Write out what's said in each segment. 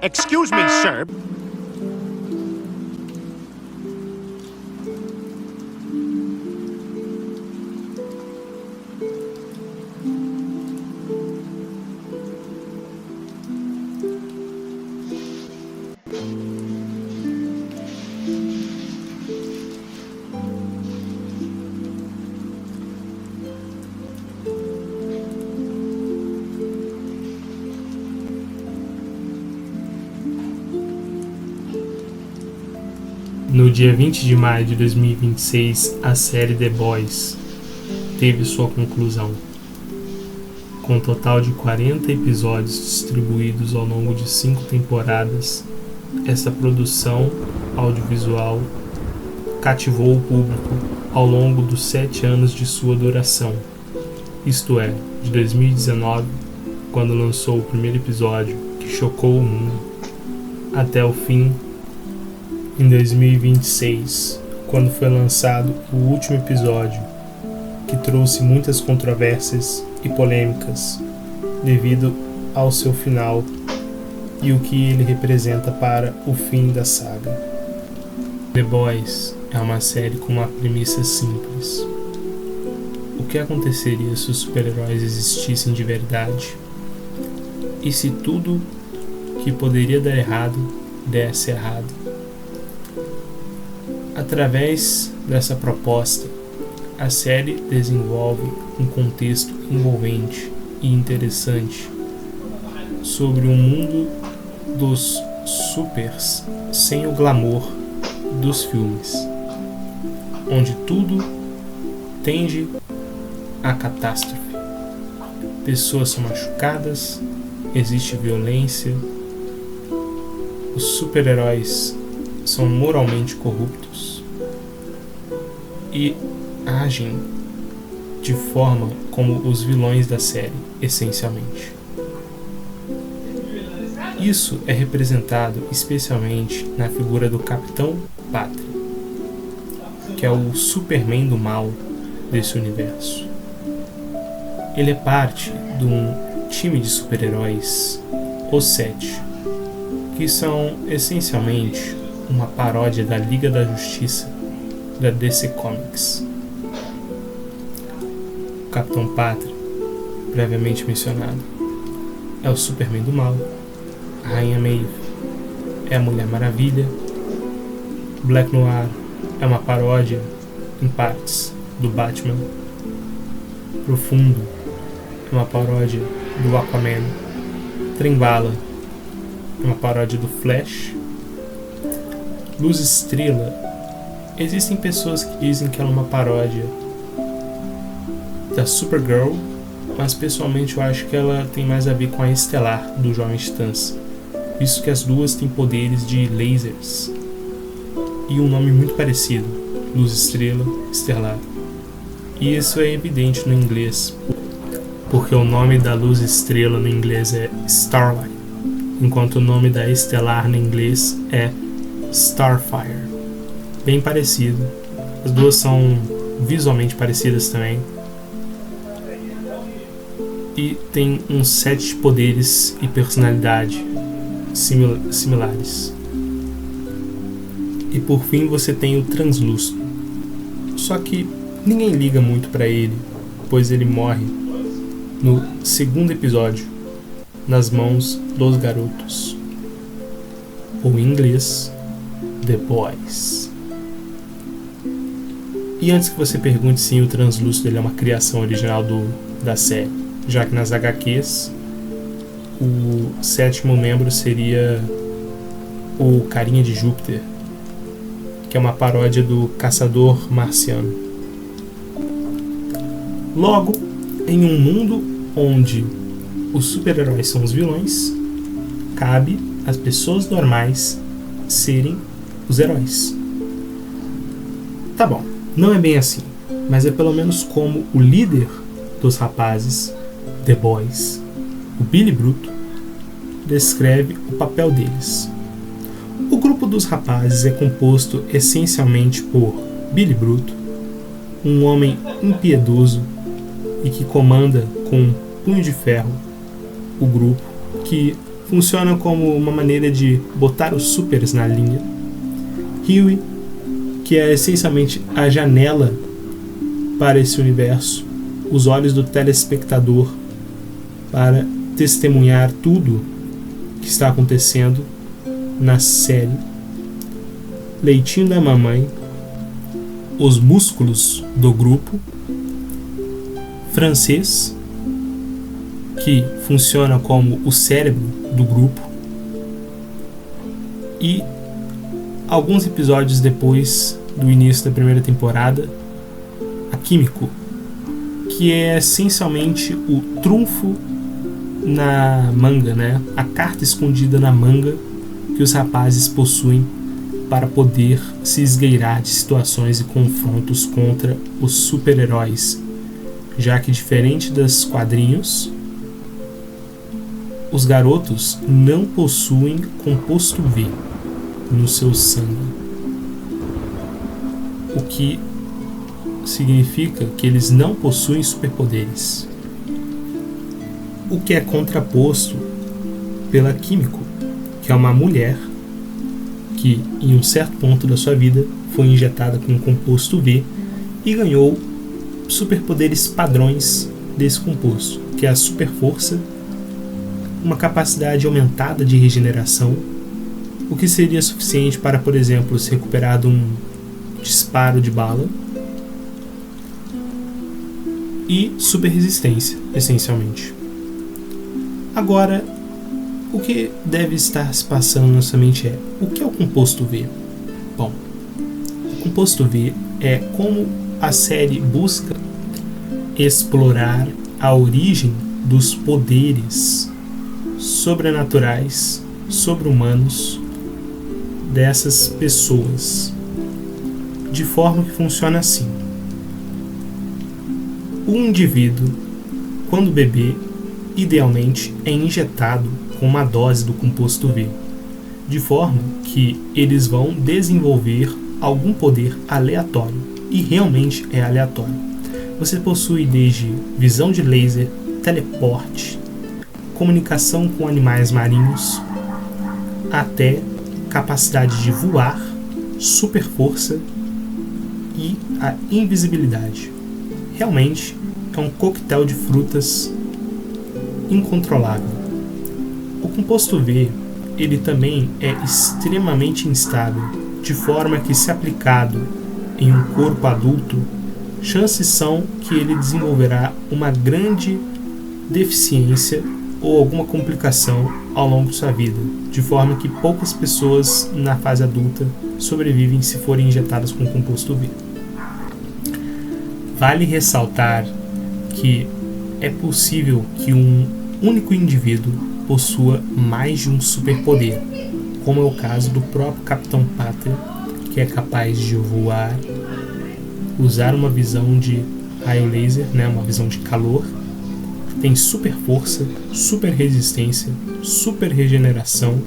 Excuse me, sir. No dia 20 de maio de 2026, a série The Boys teve sua conclusão. Com um total de 40 episódios distribuídos ao longo de 5 temporadas, essa produção audiovisual cativou o público ao longo dos 7 anos de sua duração, isto é, de 2019, quando lançou o primeiro episódio que chocou o mundo, até o fim em 2026, quando foi lançado o último episódio, que trouxe muitas controvérsias e polêmicas devido ao seu final e o que ele representa para o fim da saga. The Boys é uma série com uma premissa simples. O que aconteceria se os super-heróis existissem de verdade? E se tudo que poderia dar errado, desse errado? Através dessa proposta, a série desenvolve um contexto envolvente e interessante sobre o mundo dos supers sem o glamour dos filmes, onde tudo tende à catástrofe. Pessoas são machucadas, existe violência, os super-heróis são moralmente corruptos e agem de forma como os vilões da série, essencialmente. Isso é representado especialmente na figura do Capitão Pátria, que é o Superman do mal desse universo. Ele é parte de um time de super-heróis, os 7, que são essencialmente uma paródia da Liga da Justiça da DC Comics. O Capitão Pátria, previamente mencionado, é o Superman do mal, a Rainha Maeve é a Mulher Maravilha, Black Noir é uma paródia, em partes, do Batman, Profundo é uma paródia do Aquaman, Trem-Bala é uma paródia do Flash, Luz Estrela, existem pessoas que dizem que ela é uma paródia da Supergirl, mas pessoalmente eu acho que ela tem mais a ver com a Estelar do Jovem Titãs, visto que as duas têm poderes de lasers e um nome muito parecido, Luz Estrela, Estelar. E isso é evidente no inglês, porque o nome da Luz Estrela no inglês é Starlight, enquanto o nome da Estelar no inglês é Starfire. Bem parecido. As duas são visualmente parecidas também. E tem uns 7 poderes e personalidade similares. E por fim você tem o Translúcido. Só que ninguém liga muito pra ele, pois ele morre no 2º episódio, nas mãos dos garotos. Ou em inglês, The Boys. E antes que você pergunte se o Translúcido ele é uma criação original da série, já que nas HQs o 7º membro seria o Carinha de Júpiter, que é uma paródia do Caçador Marciano. Logo, em um mundo onde os super-heróis são os vilões, cabe às pessoas normais serem os heróis. Tá bom, não é bem assim, mas é pelo menos como o líder dos rapazes, The Boys, o Billy Bruto, descreve o papel deles. O grupo dos rapazes é composto essencialmente por Billy Bruto, um homem impiedoso e que comanda com um punho de ferro o grupo, que funciona como uma maneira de botar os supers na linha. Huey, que é essencialmente a janela para esse universo, os olhos do telespectador para testemunhar tudo que está acontecendo na série. Leitinho da mamãe, os músculos do grupo. Francês, que funciona como o cérebro do grupo. E alguns episódios depois do início da primeira temporada, a Químico, que é essencialmente o trunfo na manga, né? A carta escondida na manga que os rapazes possuem para poder se esgueirar de situações e confrontos contra os super-heróis, já que, diferente dos quadrinhos, os garotos não possuem composto V no seu sangue, o que significa que eles não possuem superpoderes, o que é contraposto pela Químico, que é uma mulher que, em um certo ponto da sua vida, foi injetada com o composto V e ganhou superpoderes padrões desse composto, que é a super força, uma capacidade aumentada de regeneração, o que seria suficiente para, por exemplo, se recuperar de um disparo de bala, e super resistência, essencialmente. Agora, o que deve estar se passando na sua mente é: o que é o composto V? Bom, o composto V é como a série busca explorar a origem dos poderes sobrenaturais, sobre-humanos dessas pessoas, de forma que funciona assim. O indivíduo, quando bebê, idealmente é injetado com uma dose do composto V, de forma que eles vão desenvolver algum poder aleatório, e realmente é aleatório. Você possui desde visão de laser, teleporte, comunicação com animais marinhos, até capacidade de voar, super força e a invisibilidade. Realmente é um coquetel de frutas incontrolável. O composto V, ele também é extremamente instável, de forma que, se aplicado em um corpo adulto, chances são que ele desenvolverá uma grande deficiência ou alguma complicação ao longo de sua vida, de forma que poucas pessoas na fase adulta sobrevivem se forem injetadas com composto V. Vale ressaltar que é possível que um único indivíduo possua mais de um superpoder, como é o caso do próprio Capitão Pátria, que é capaz de voar, usar uma visão de raio laser, né, uma visão de calor, tem super força, super resistência, super regeneração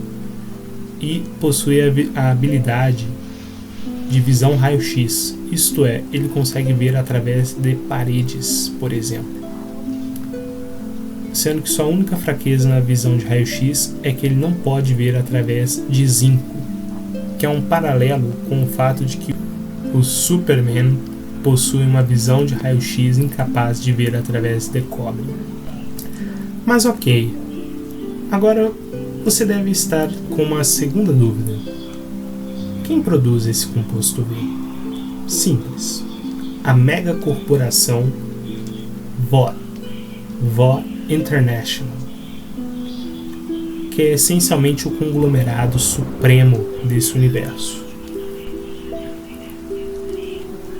e possui a habilidade de visão raio-x, isto é, ele consegue ver através de paredes, por exemplo. Sendo que sua única fraqueza na visão de raio-x é que ele não pode ver através de zinco, que é um paralelo com o fato de que o Superman possui uma visão de raio-x incapaz de ver através de cobre. Mas ok, agora você deve estar com uma segunda dúvida. Quem produz esse composto V? Simples. A mega corporação Vought International, que é essencialmente o conglomerado supremo desse universo.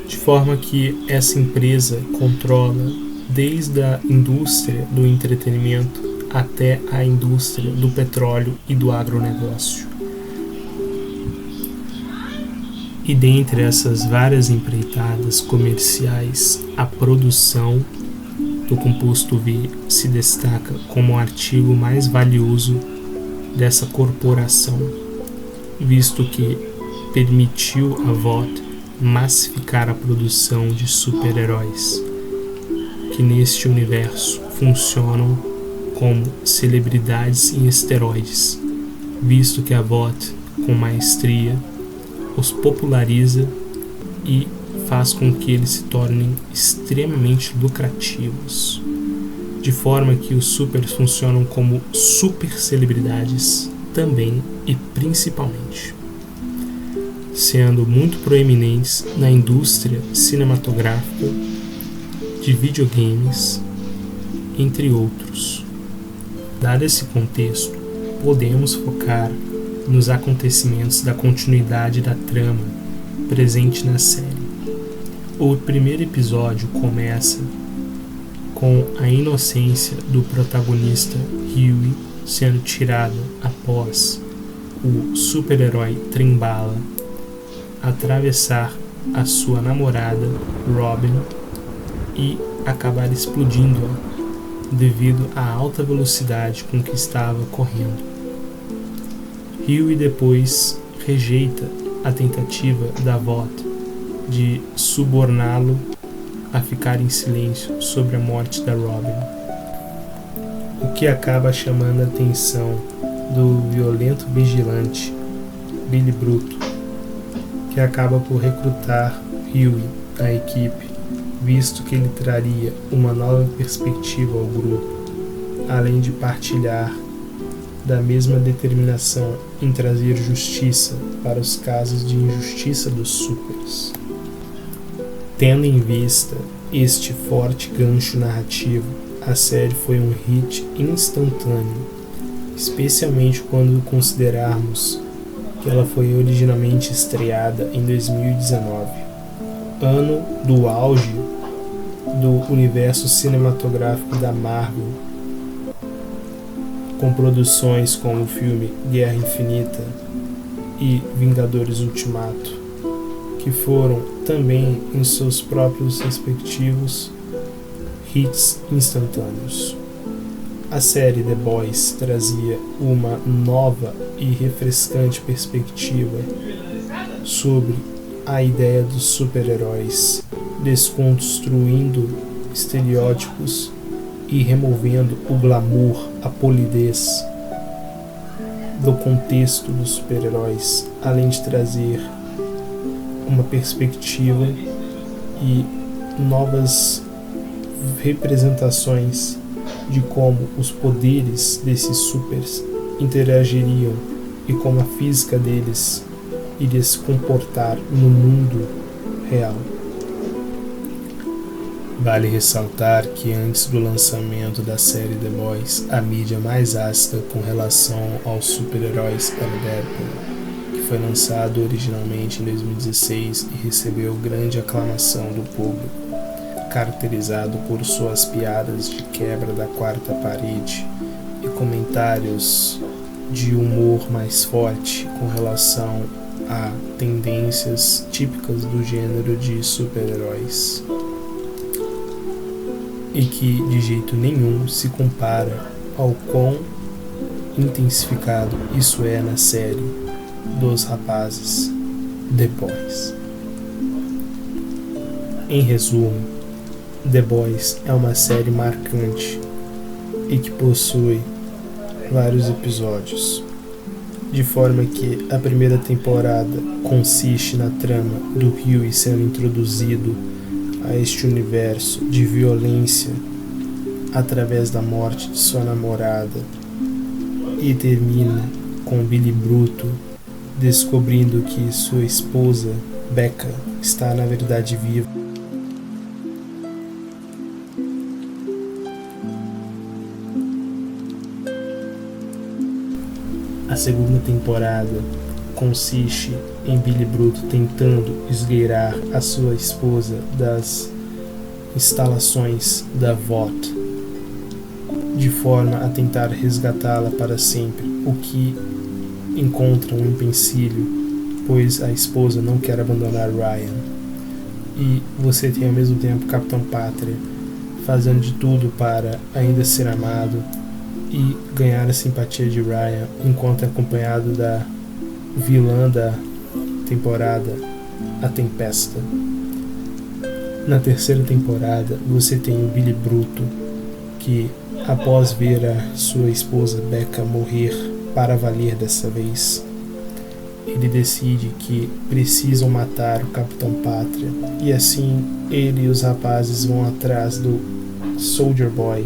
De forma que essa empresa controla desde a indústria do entretenimento até a indústria do petróleo e do agronegócio. E dentre essas várias empreitadas comerciais, a produção do composto V se destaca como o artigo mais valioso dessa corporação, visto que permitiu a Vought massificar a produção de super-heróis, que neste universo funcionam como celebridades em esteroides, visto que a VOT, com maestria, os populariza e faz com que eles se tornem extremamente lucrativos, de forma que os supers funcionam como super celebridades também e principalmente, sendo muito proeminentes na indústria cinematográfica, de videogames, entre outros. Dado esse contexto, podemos focar nos acontecimentos da continuidade da trama presente na série. O primeiro episódio começa com a inocência do protagonista Huey sendo tirada após o super-herói Trem-Bala atravessar a sua namorada Robin e acabar explodindo-a devido à alta velocidade com que estava correndo. Huey depois rejeita a tentativa da VOT de suborná-lo a ficar em silêncio sobre a morte da Robin, o que acaba chamando a atenção do violento vigilante Billy Bruto, que acaba por recrutar Huey à equipe, visto que ele traria uma nova perspectiva ao grupo, além de partilhar da mesma determinação em trazer justiça para os casos de injustiça dos supers. Tendo em vista este forte gancho narrativo, a série foi um hit instantâneo, especialmente quando considerarmos que ela foi originalmente estreada em 2019, ano do auge do universo cinematográfico da Marvel, com produções como o filme Guerra Infinita e Vingadores Ultimato, que foram também em seus próprios respectivos hits instantâneos. A série The Boys trazia uma nova e refrescante perspectiva sobre a ideia dos super-heróis, desconstruindo estereótipos e removendo o glamour, a polidez do contexto dos super-heróis, além de trazer uma perspectiva e novas representações de como os poderes desses supers interagiriam e como a física deles iria se comportar no mundo real. Vale ressaltar que antes do lançamento da série The Boys, a mídia mais ácida com relação aos super-heróis era Deadpool, que foi lançado originalmente em 2016 e recebeu grande aclamação do público, caracterizado por suas piadas de quebra da quarta parede e comentários de humor mais forte com relação a tendências típicas do gênero de super-heróis, e que de jeito nenhum se compara ao quão intensificado isso é na série dos rapazes The Boys. Em resumo, The Boys é uma série marcante e que possui vários episódios, de forma que a primeira temporada consiste na trama do Huey sendo introduzido a este universo de violência através da morte de sua namorada e termina com Billy Bruto descobrindo que sua esposa, Becca, está na verdade viva. A segunda temporada consiste em Billy Bruto tentando esgueirar a sua esposa das instalações da VOT, de forma a tentar resgatá-la para sempre, o que encontra um empecilho, pois a esposa não quer abandonar Ryan. E você tem ao mesmo tempo Capitão Pátria fazendo de tudo para ainda ser amado e ganhar a simpatia de Ryan, enquanto é acompanhado da vilã da temporada, a Tempesta. Na terceira temporada você tem o Billy Bruto, que após ver a sua esposa Becca morrer para valer dessa vez, ele decide que precisam matar o Capitão Pátria, e assim ele e os rapazes vão atrás do Soldier Boy.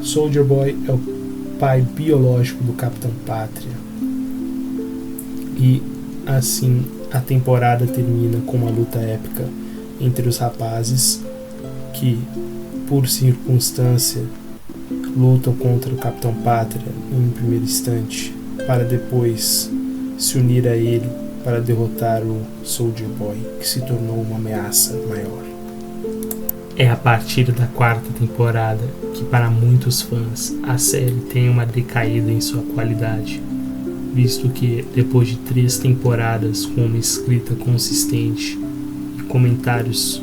Soldier Boy é o pai biológico do Capitão Pátria. E assim a temporada termina com uma luta épica entre os rapazes que, por circunstância, lutam contra o Capitão Pátria em primeiro instante, para depois se unir a ele para derrotar o Soldier Boy, que se tornou uma ameaça maior. É a partir da quarta temporada que, para muitos fãs, a série tem uma decaída em sua qualidade, visto que, depois de 3 temporadas com uma escrita consistente e comentários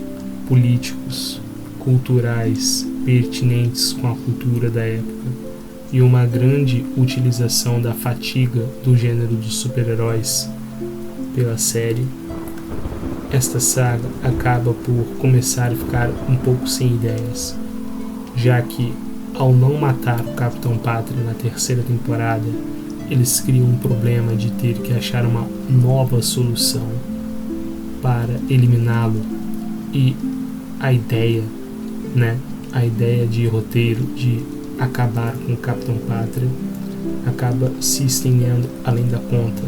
políticos, culturais, pertinentes com a cultura da época, e uma grande utilização da fatiga do gênero dos super-heróis pela série, esta saga acaba por começar a ficar um pouco sem ideias, já que, ao não matar o Capitão Pátria na terceira temporada, eles criam um problema de ter que achar uma nova solução para eliminá-lo, e a ideia de roteiro de acabar com o Capitão Pátria acaba se estendendo além da conta,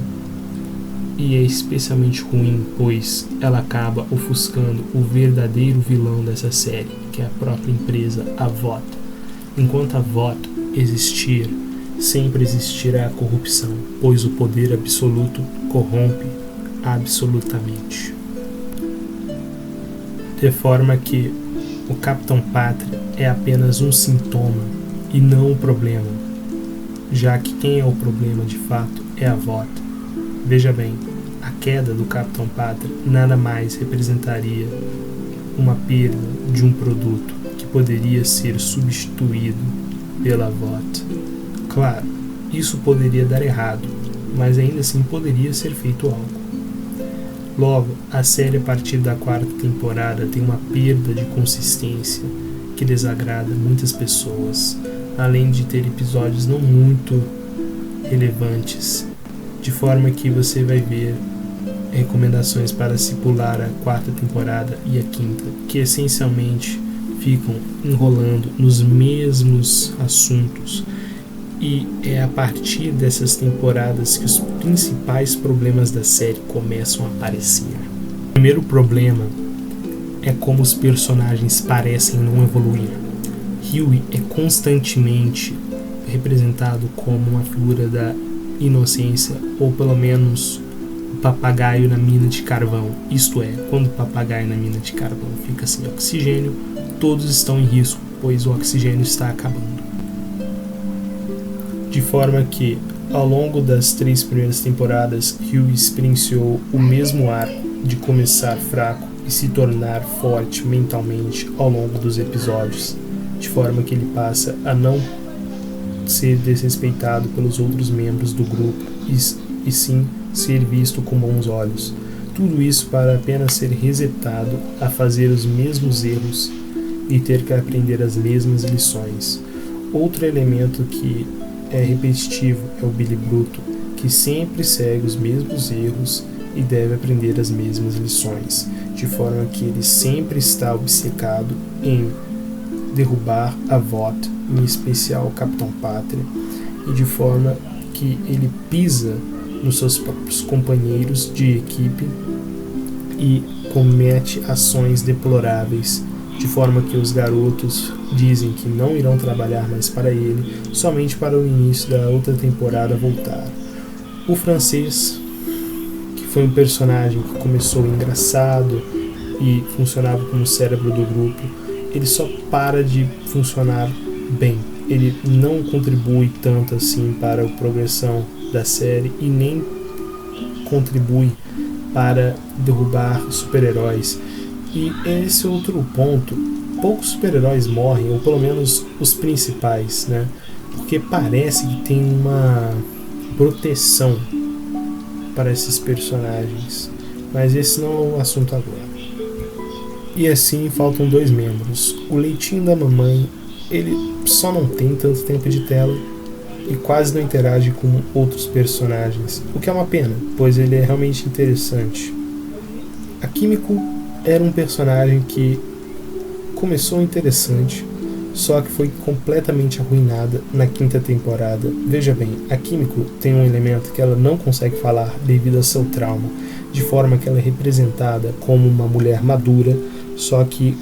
e é especialmente ruim, pois ela acaba ofuscando o verdadeiro vilão dessa série, que é a própria empresa, a VOT. Enquanto a VOT existir, sempre existirá a corrupção, pois o poder absoluto corrompe absolutamente. De forma que o Capitão Pátria é apenas um sintoma e não o problema, já que quem é o problema de fato é a VOT. Veja bem, a queda do Capitão Pátria nada mais representaria uma perda de um produto que poderia ser substituído pela VOT. Claro, isso poderia dar errado, mas ainda assim poderia ser feito algo. Logo, a série a partir da quarta temporada tem uma perda de consistência que desagrada muitas pessoas, além de ter episódios não muito relevantes, de forma que você vai ver recomendações para se pular a quarta temporada e a quinta, que essencialmente ficam enrolando nos mesmos assuntos, e é a partir dessas temporadas que os principais problemas da série começam a aparecer. O primeiro problema é como os personagens parecem não evoluir. Huey é constantemente representado como uma figura da inocência, ou pelo menos o papagaio na mina de carvão. Isto é, quando o papagaio na mina de carvão fica sem oxigênio, todos estão em risco, pois o oxigênio está acabando. De forma que, ao longo das 3 primeiras temporadas, Huey experienciou o mesmo arco de começar fraco e se tornar forte mentalmente ao longo dos episódios, de forma que ele passa a não ser desrespeitado pelos outros membros do grupo e sim ser visto com bons olhos. Tudo isso para apenas ser resetado a fazer os mesmos erros e ter que aprender as mesmas lições. Outro elemento que é repetitivo é o Billy Bruto, que sempre segue os mesmos erros e deve aprender as mesmas lições, de forma que ele sempre está obcecado em derrubar a VOT, em especial o Capitão Pátria, e de forma que ele pisa nos seus próprios companheiros de equipe e comete ações deploráveis, de forma que os garotos dizem que não irão trabalhar mais para ele, somente para o início da outra temporada voltar. O francês, que foi um personagem que começou engraçado e funcionava como o cérebro do grupo, ele só para de funcionar bem. Ele não contribui tanto assim para a progressão da série e nem contribui para derrubar super-heróis. E esse outro ponto, poucos super-heróis morrem, ou pelo menos os principais, né? Porque parece que tem uma proteção para esses personagens, mas esse não é o assunto agora. E assim faltam 2 membros. O Leitinho da Mamãe, ele só não tem tanto tempo de tela e quase não interage com outros personagens, o que é uma pena, pois ele é realmente interessante. A Kimiko era um personagem que começou interessante, só que foi completamente arruinada na 5ª temporada. Veja bem, a Kimiko tem um elemento que ela não consegue falar devido ao seu trauma, de forma que ela é representada como uma mulher madura, só que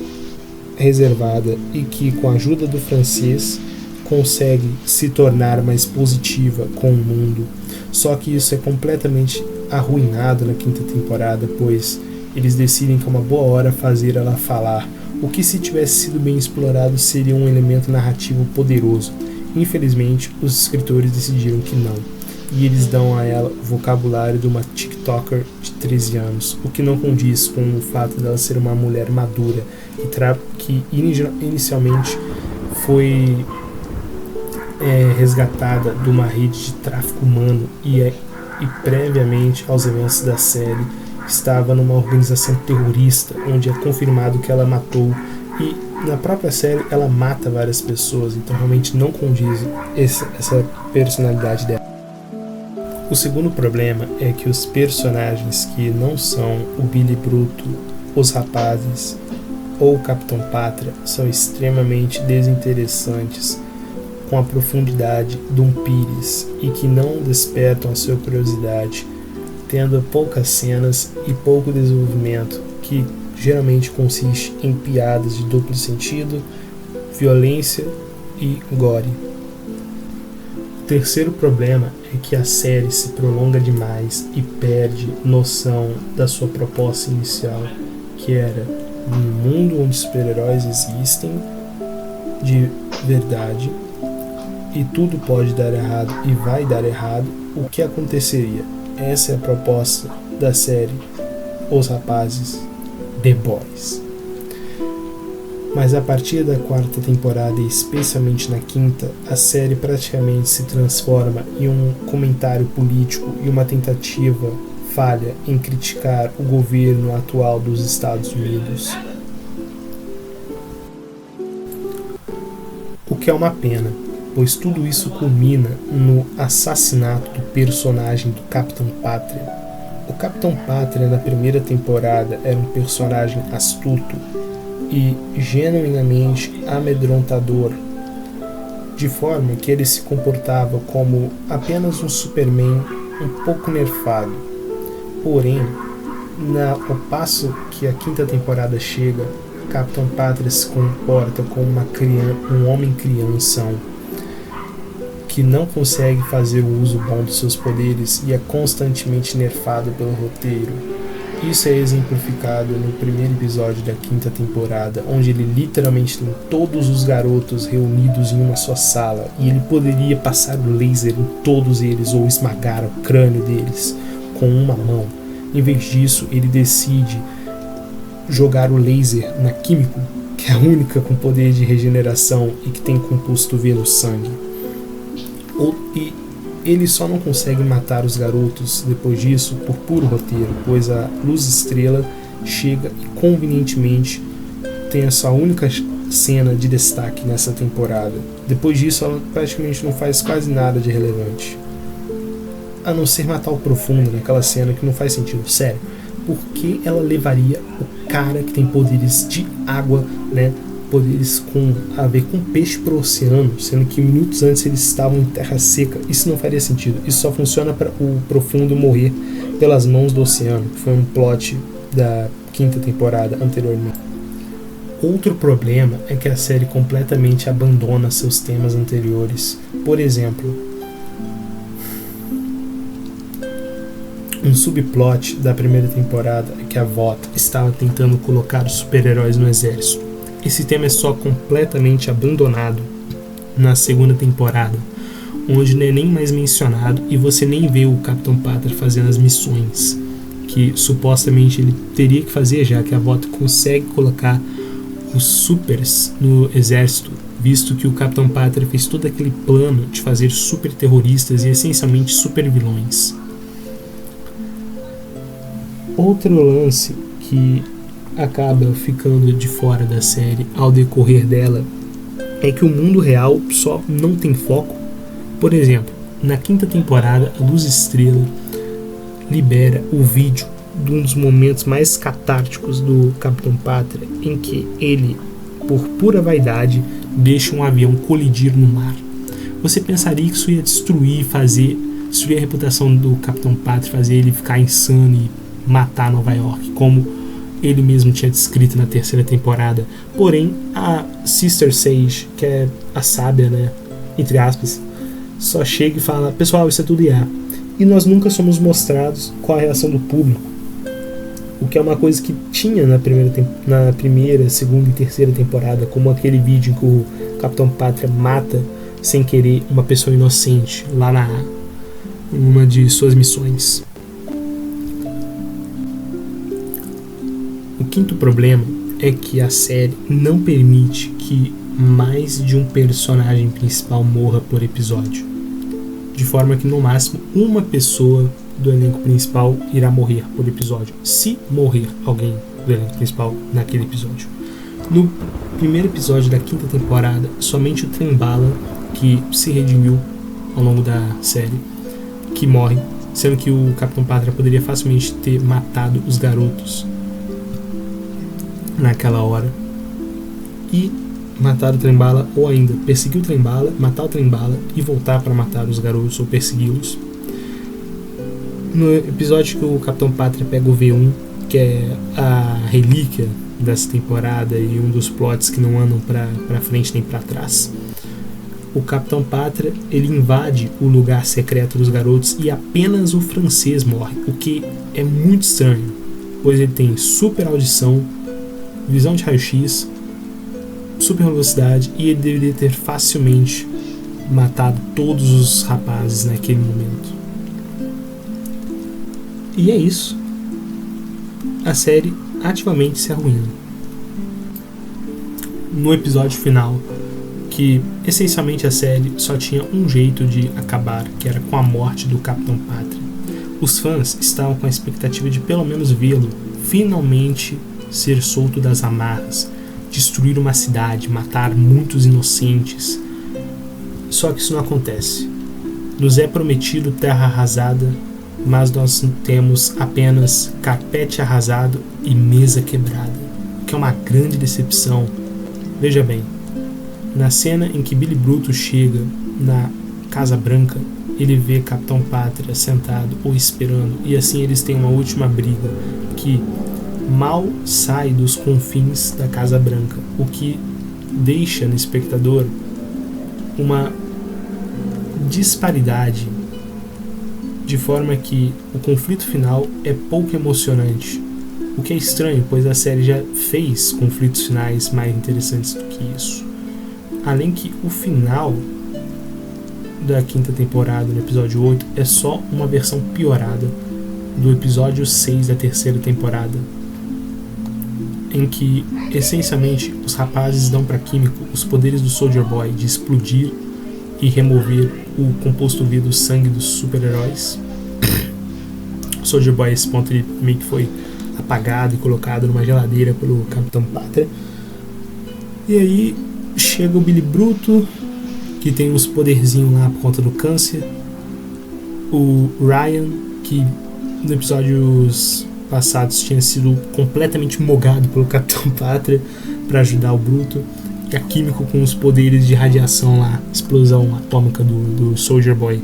reservada, e que com a ajuda do francês consegue se tornar mais positiva com o mundo. Só que isso é completamente arruinado na 5ª temporada, pois eles decidem que é uma boa hora fazer ela falar, o que, se tivesse sido bem explorado, seria um elemento narrativo poderoso. Infelizmente, os escritores decidiram que não, e eles dão a ela o vocabulário de uma TikToker de 13 anos, o que não condiz com o fato dela ser uma mulher madura, que inicialmente foi resgatada de uma rede de tráfico humano e previamente aos eventos da série estava numa organização terrorista, onde é confirmado que ela matou, e na própria série ela mata várias pessoas, então realmente não condiz essa personalidade dela. O segundo problema é que os personagens que não são o Billy Bruto, os rapazes ou o Capitão Pátria são extremamente desinteressantes, com a profundidade de um Pires, e que não despertam a sua curiosidade, tendo poucas cenas e pouco desenvolvimento, que geralmente consiste em piadas de duplo sentido, violência e gore. O terceiro problema é que a série se prolonga demais e perde noção da sua proposta inicial, que era um mundo onde super-heróis existem de verdade e tudo pode dar errado e vai dar errado. O que aconteceria? Essa é a proposta da série Os Rapazes, The Boys. Mas a partir da 4ª temporada, e especialmente na 5ª, a série praticamente se transforma em um comentário político e uma tentativa falha em criticar o governo atual dos Estados Unidos. O que é uma pena, pois tudo isso culmina no assassinato do personagem do Capitão Pátria. O Capitão Pátria, na 1ª temporada, era um personagem astuto e genuinamente amedrontador, de forma que ele se comportava como apenas um Superman um pouco nerfado. Porém, ao passo que a 5ª temporada chega, Capitão Pátria se comporta como um homem crianção, que não consegue fazer o uso bom dos seus poderes e é constantemente nerfado pelo roteiro. Isso é exemplificado no primeiro episódio da 5ª temporada, onde ele literalmente tem todos os garotos reunidos em uma só sala e ele poderia passar o laser em todos eles ou esmagar o crânio deles com uma mão. Em vez disso, ele decide jogar o laser na Kimiko, que é a única com poder de regeneração e que tem composto velo sangue. E ele só não consegue matar os garotos depois disso por puro roteiro, pois a Luz Estrela chega e convenientemente tem essa única cena de destaque nessa temporada. Depois disso ela praticamente não faz quase nada de relevante, a não ser matar o Profundo naquela cena que não faz sentido. Sério, por que ela levaria o cara que tem poderes de água, né, poderes a ver com peixe pro oceano, sendo que minutos antes eles estavam em terra seca? Isso não faria sentido. Isso só funciona para o Profundo morrer pelas mãos do oceano, que foi um plot da 5ª temporada anteriormente. Outro problema é que a série completamente abandona seus temas anteriores. Por exemplo, um subplot da 1ª temporada é que a Vought estava tentando colocar os super-heróis no exército. Esse tema é só completamente abandonado na 2ª temporada, onde não é nem mais mencionado e você nem vê o Capitão Pátria fazendo as missões que supostamente ele teria que fazer, já que a Vought consegue colocar os supers no exército, visto que o Capitão Pátria fez todo aquele plano de fazer super terroristas e essencialmente super vilões. Outro lance que acaba ficando de fora da série ao decorrer dela é que o mundo real só não tem foco. Por exemplo, na 5ª temporada, a Luz Estrela libera o vídeo de um dos momentos mais catárticos do Capitão Pátria, em que ele, por pura vaidade, deixa um avião colidir no mar. Você pensaria que isso ia destruir a reputação do Capitão Pátria, fazer ele ficar insano e matar Nova York, como ele mesmo tinha descrito na 3ª temporada. Porém, a Sister Sage, que é a sábia, né, entre aspas, só chega e fala: pessoal, isso é tudo IA. E nós nunca somos mostrados qual a reação do público, o que é uma coisa que tinha na primeira, segunda e 3ª temporada, como aquele vídeo em que o Capitão Pátria mata sem querer uma pessoa inocente lá na uma de suas missões. O 5º problema é que a série não permite que mais de um personagem principal morra por episódio, de forma que no máximo uma pessoa do elenco principal irá morrer por episódio, se morrer alguém do elenco principal naquele episódio. No primeiro episódio da 5ª temporada, somente o Trem-Bala, que se redimiu ao longo da série, que morre, sendo que o Capitão Pátria poderia facilmente ter matado os garotos naquela hora e matar o Trem-Bala, ou ainda perseguir o Trem-Bala, matar o Trem-Bala e voltar para matar os garotos ou persegui-los. No episódio que o Capitão Pátria pega o V1, que é a relíquia dessa temporada e um dos plots que não andam para frente nem para trás, o Capitão Pátria, ele invade o lugar secreto dos garotos e apenas o francês morre, o que é muito estranho, pois ele tem super audição, visão de raio-x, super velocidade, e ele deveria ter facilmente matado todos os rapazes naquele momento. E é isso. A série ativamente se arruina. No episódio final, que essencialmente a série só tinha um jeito de acabar, que era com a morte do Capitão Pátria, os fãs estavam com a expectativa de pelo menos vê-lo finalmente ser solto das amarras, destruir uma cidade, matar muitos inocentes. Só que isso não acontece. Nos é prometido terra arrasada, mas nós temos apenas carpete arrasado e mesa quebrada, o que é uma grande decepção. Veja bem, na cena em que Billy Brutus chega na Casa Branca, ele vê Capitão Pátria sentado ou esperando, e assim eles têm uma última briga que mal sai dos confins da Casa Branca, o que deixa no espectador uma disparidade, de forma que o conflito final é pouco emocionante, o que é estranho, pois a série já fez conflitos finais mais interessantes do que isso. Além que o final da 5ª temporada, no episódio 8, é só uma versão piorada do episódio 6 da 3ª temporada, em que essencialmente os rapazes dão para Químico os poderes do Soldier Boy de explodir e remover o composto V do sangue dos super-heróis. O Soldier Boy, a esse ponto, ele meio que foi apagado e colocado numa geladeira pelo Capitão Pátria. E aí chega o Billy Bruto, que tem uns poderzinhos lá por conta do câncer. O Ryan, que nos episódios passados tinha sido completamente mogado pelo Capitão Pátria para ajudar o Bruto. E a Químico com os poderes de radiação lá, explosão atômica do Soldier Boy.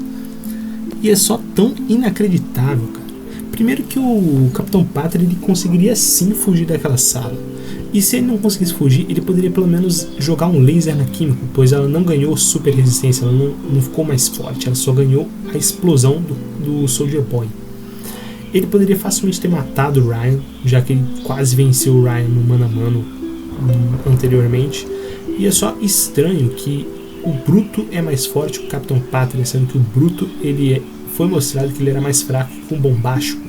E é só tão inacreditável, cara. Primeiro que o Capitão Pátria, ele conseguiria sim fugir daquela sala. E se ele não conseguisse fugir, ele poderia pelo menos jogar um laser na Químico, pois ela não ganhou super resistência, ela não ficou mais forte, ela só ganhou a explosão do Soldier Boy. Ele poderia facilmente ter matado o Ryan, já que ele quase venceu o Ryan no mano a mano anteriormente. E é só estranho que o Bruto é mais forte que o Capitão Pátria, sendo que o Bruto foi mostrado que ele era mais fraco que o Bombástico.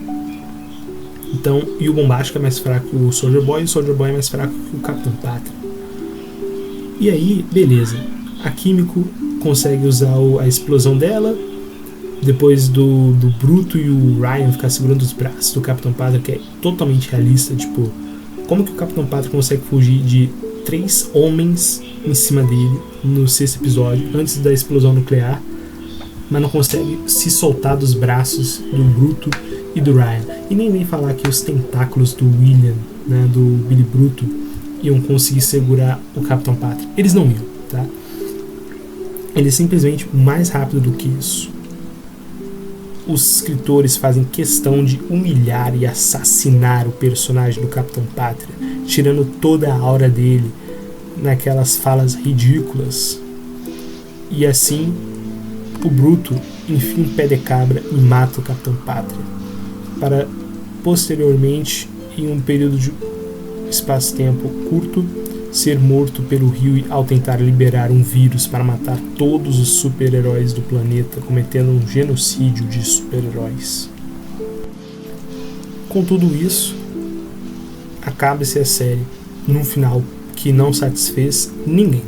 Então, e o Bombástico é mais fraco que o Soldier Boy, e o Soldier Boy é mais fraco que o Capitão Pátria. E aí, beleza. A Químico consegue usar a explosão dela, depois do Bruto e o Ryan ficar segurando os braços do Capitão Pátria, que é totalmente realista. Tipo, como que o Capitão Pátria consegue fugir de 3 homens em cima dele no 6º episódio, antes da explosão nuclear, mas não consegue se soltar dos braços do Bruto e do Ryan. E nem vem falar que os tentáculos do William, né, do Billy Bruto, iam conseguir segurar o Capitão Pátria. Eles não iam, tá? Ele é simplesmente mais rápido do que isso. Os escritores fazem questão de humilhar e assassinar o personagem do Capitão Pátria, tirando toda a aura dele naquelas falas ridículas. E assim, o Bruto enfia um pé de cabra e mata o Capitão Pátria, para posteriormente, em um período de espaço-tempo curto, ser morto pelo Huey ao tentar liberar um vírus para matar todos os super-heróis do planeta, cometendo um genocídio de super-heróis. Com tudo isso, acaba-se a série num final que não satisfez ninguém.